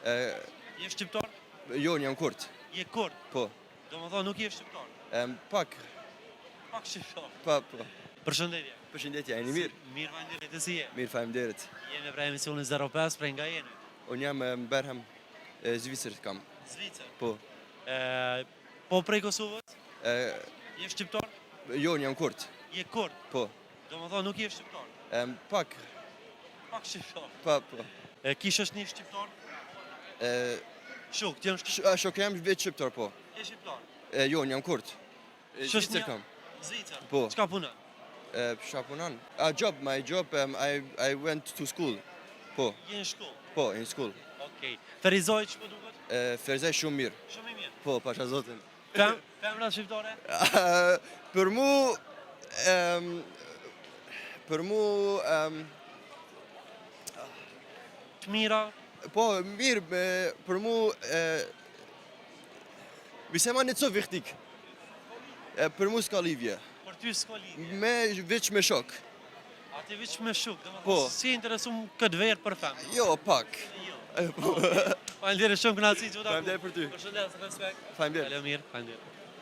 Je shqiptar? Jo, unë jam kurt. Je kurd? Po. Domethënë nuk je shqiptar. Pak. Pak shqiptar. Po. Përshëndetje. Përshëndetje, jeni mirë? Mirë, faleminderit, e si je? Mirë, faleminderit. Jemi pra emisionin 05, prej nga jeni? Unë jam Berhem, Zvicër kam. Zvicër. Po. Po prej Kosovës? Je shqiptar? Jo, unë jam kurt. Je kurd? Po. Domethënë nuk je shqiptar. Pak. Pak shqiptar. Po. Kish është një shqiptar? Shok, ti janë Shok jam vetë shqiptar, po. Je shqiptar? Jo, unë jam kurt. Zvicër kam. Zvicër. Po. Çka punon? Çka punon? My job, I went to school. Po. Je në shkollë. Po, in school. Okej. Ferizoj ç'po duket? Ferzaj shumë mirë. Shumë i mirë. Po, pasha zotin. Femra shqiptare? Për mu, Çmira? po, mirë, për mu, bisema një co viktik. Për mu s'ka lidhje. Për ty s'ka lidhje. Veç me shok. A ti veç me shok, Po. si interesum këtë verë për femra? Jo, pak. Jo. Po. Faleminderit shumë kënaqësi që u taku. Faleminderit për ty. Përshëndet, respekt. Faleminderit. Mirë, faleminderit.